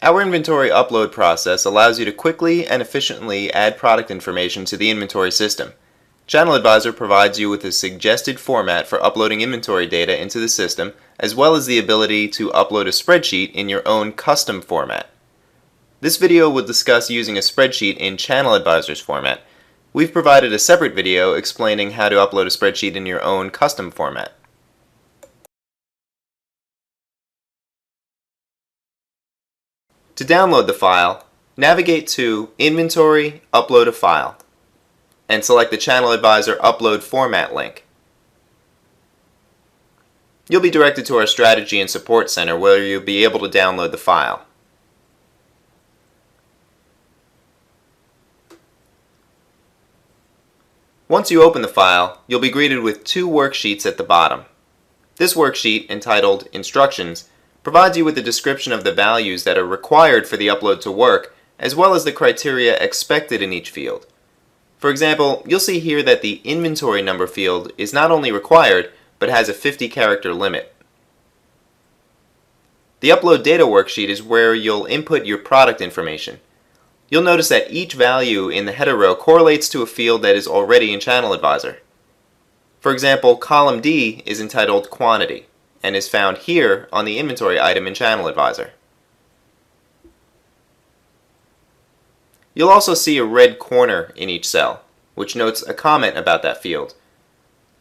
Our inventory upload process allows you to quickly and efficiently add product information to the inventory system. ChannelAdvisor provides you with a suggested format for uploading inventory data into the system, as well as the ability to upload a spreadsheet in your own custom format. This video will discuss using a spreadsheet in ChannelAdvisor's format. We've provided a separate video explaining how to upload a spreadsheet in your own custom format. To download the file, navigate to Inventory, Upload a File, and select the ChannelAdvisor Upload Format link. You'll be directed to our Strategy and Support Center where you'll be able to download the file. Once you open the file, you'll be greeted with two worksheets at the bottom. This worksheet, entitled Instructions, provides you with a description of the values that are required for the upload to work, as well as the criteria expected in each field. For example, you'll see here that the inventory number field is not only required, but has a 50-character limit. The Upload Data worksheet is where you'll input your product information. You'll notice that each value in the header row correlates to a field that is already in ChannelAdvisor. For example, column D is entitled Quantity and is found here on the inventory item in ChannelAdvisor. You'll also see a red corner in each cell, which notes a comment about that field.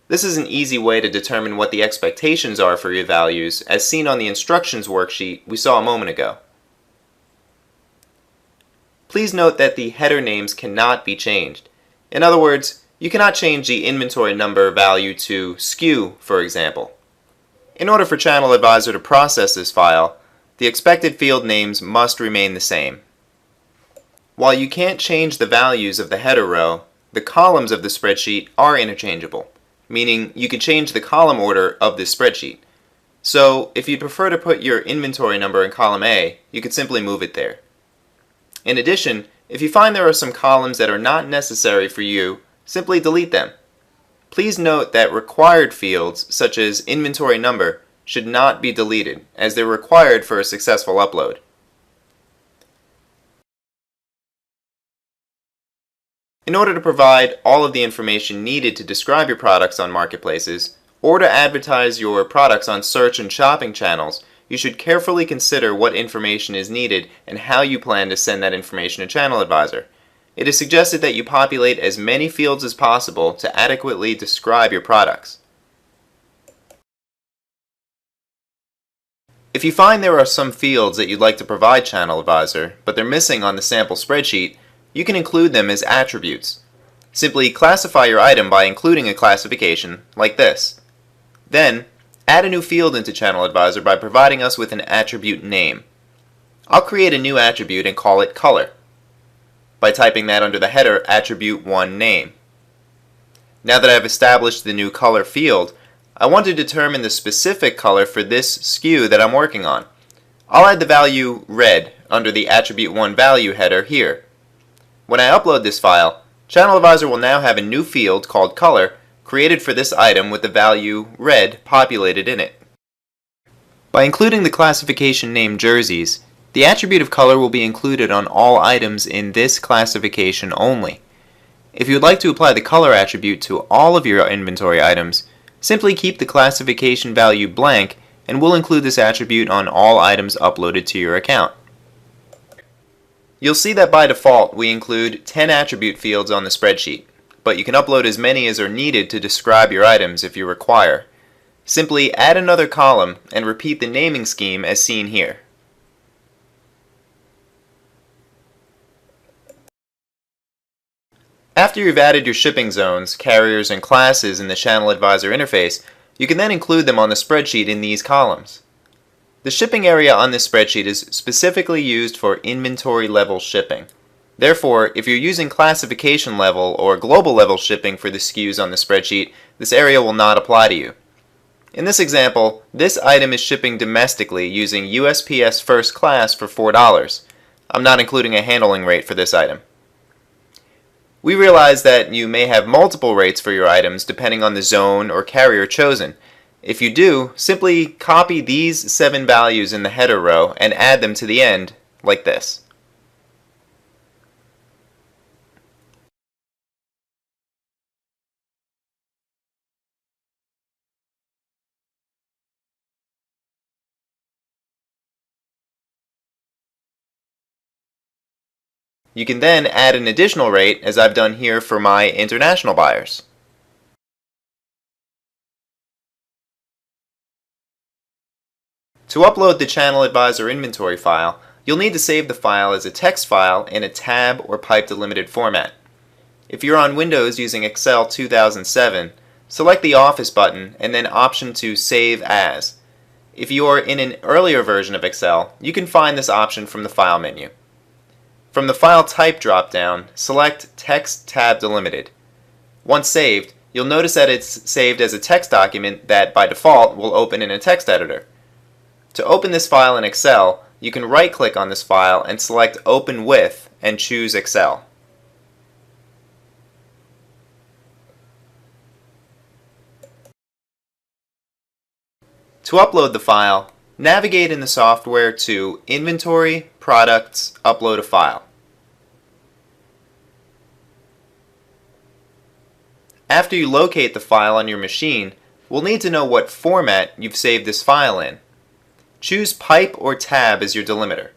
This is an easy way to determine what the expectations are for your values, as seen on the Instructions worksheet we saw a moment ago. Please note that the header names cannot be changed. In other words, you cannot change the inventory number value to SKU, for example. In order for ChannelAdvisor to process this file, the expected field names must remain the same. While you can't change the values of the header row, the columns of the spreadsheet are interchangeable, meaning you can change the column order of this spreadsheet. So, if you prefer to put your inventory number in column A, you could simply move it there. In addition, if you find there are some columns that are not necessary for you, simply delete them. Please note that required fields, such as inventory number, should not be deleted, as they're required for a successful upload. In order to provide all of the information needed to describe your products on marketplaces, or to advertise your products on search and shopping channels, you should carefully consider what information is needed and how you plan to send that information to ChannelAdvisor. It is suggested that you populate as many fields as possible to adequately describe your products. If you find there are some fields that you'd like to provide ChannelAdvisor, but they're missing on the sample spreadsheet, you can include them as attributes. Simply classify your item by including a classification, like this. Then, add a new field into ChannelAdvisor by providing us with an attribute name. I'll create a new attribute and call it Color, by typing that under the header Attribute 1 Name. Now that I've established the new color field, I want to determine the specific color for this SKU that I'm working on. I'll add the value Red under the Attribute 1 Value header here. When I upload this file, ChannelAdvisor will now have a new field called Color created for this item with the value Red populated in it. By including the classification name Jerseys, the attribute of color will be included on all items in this classification only. If you would like to apply the color attribute to all of your inventory items, simply keep the classification value blank and we'll include this attribute on all items uploaded to your account. You'll see that by default we include 10 attribute fields on the spreadsheet, but you can upload as many as are needed to describe your items if you require. Simply add another column and repeat the naming scheme as seen here. After you've added your shipping zones, carriers, and classes in the ChannelAdvisor interface, you can then include them on the spreadsheet in these columns. The shipping area on this spreadsheet is specifically used for inventory level shipping. Therefore, if you're using classification level or global level shipping for the SKUs on the spreadsheet, this area will not apply to you. In this example, this item is shipping domestically using USPS First Class for $4. I'm not including a handling rate for this item. We realize that you may have multiple rates for your items depending on the zone or carrier chosen. If you do, simply copy these 7 values in the header row and add them to the end, like this. You can then add an additional rate, as I've done here for my international buyers. To upload the ChannelAdvisor inventory file, you'll need to save the file as a text file in a tab or pipe delimited format. If you're on Windows using Excel 2007, select the Office button and then option to Save As. If you are in an earlier version of Excel, you can find this option from the File menu. From the File Type drop-down, select Text Tab Delimited. Once saved, you'll notice that it's saved as a text document that, by default, will open in a text editor. To open this file in Excel, you can right-click on this file and select Open With and choose Excel. To upload the file, navigate in the software to Inventory, Products, Upload a File. After you locate the file on your machine, we'll need to know what format you've saved this file in. Choose Pipe or Tab as your delimiter.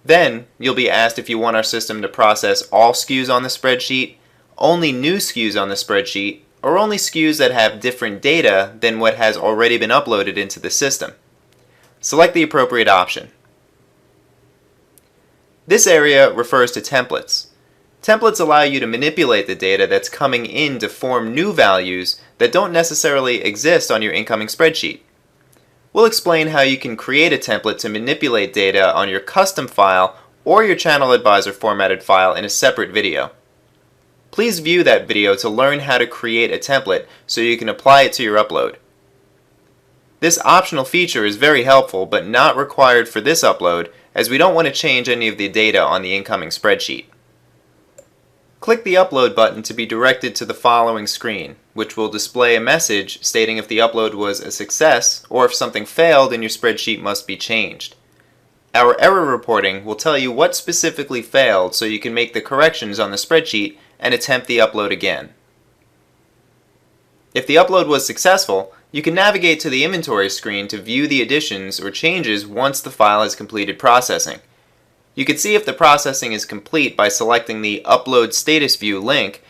Then, you'll be asked if you want our system to process all SKUs on the spreadsheet, only new SKUs on the spreadsheet, or only SKUs that have different data than what has already been uploaded into the system. Select the appropriate option. This area refers to templates. Templates allow you to manipulate the data that's coming in to form new values that don't necessarily exist on your incoming spreadsheet. We'll explain how you can create a template to manipulate data on your custom file or your ChannelAdvisor formatted file in a separate video. Please view that video to learn how to create a template so you can apply it to your upload. This optional feature is very helpful but not required for this upload, as we don't want to change any of the data on the incoming spreadsheet. Click the Upload button to be directed to the following screen, which will display a message stating if the upload was a success or if something failed and your spreadsheet must be changed. Our error reporting will tell you what specifically failed so you can make the corrections on the spreadsheet and attempt the upload again. If the upload was successful, you can navigate to the inventory screen to view the additions or changes once the file has completed processing. You can see if the processing is complete by selecting the Upload Status View link,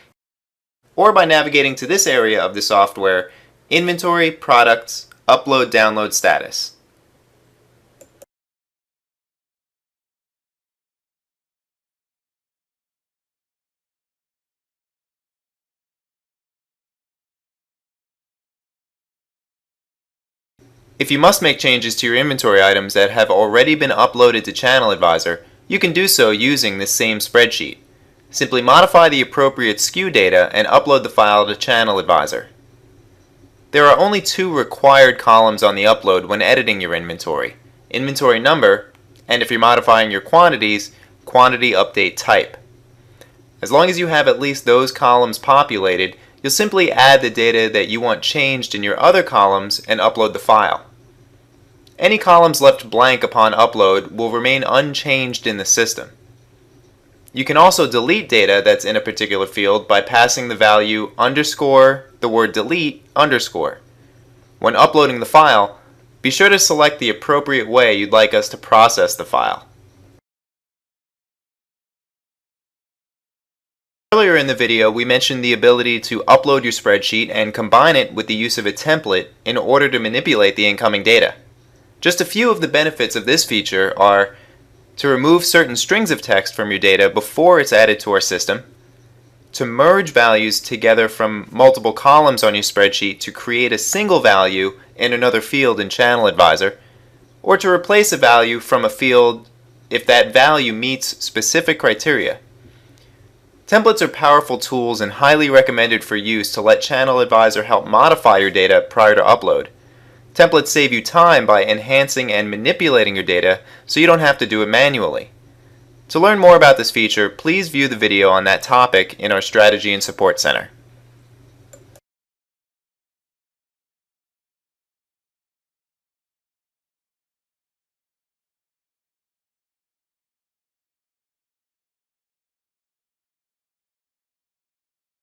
or by navigating to this area of the software, Inventory, Products, Upload Download Status. If you must make changes to your inventory items that have already been uploaded to ChannelAdvisor, you can do so using this same spreadsheet. Simply modify the appropriate SKU data and upload the file to ChannelAdvisor. There are only two required columns on the upload when editing your inventory: inventory number, and if you're modifying your quantities, quantity update type. As long as you have at least those columns populated, you'll simply add the data that you want changed in your other columns and upload the file. Any columns left blank upon upload will remain unchanged in the system. You can also delete data that's in a particular field by passing the value underscore the word delete underscore. When uploading the file, be sure to select the appropriate way you'd like us to process the file. Earlier in the video, we mentioned the ability to upload your spreadsheet and combine it with the use of a template in order to manipulate the incoming data. Just a few of the benefits of this feature are to remove certain strings of text from your data before it's added to our system, to merge values together from multiple columns on your spreadsheet to create a single value in another field in ChannelAdvisor, or to replace a value from a field if that value meets specific criteria. Templates are powerful tools and highly recommended for use to let ChannelAdvisor help modify your data prior to upload. Templates save you time by enhancing and manipulating your data so you don't have to do it manually. To learn more about this feature, please view the video on that topic in our Strategy and Support Center.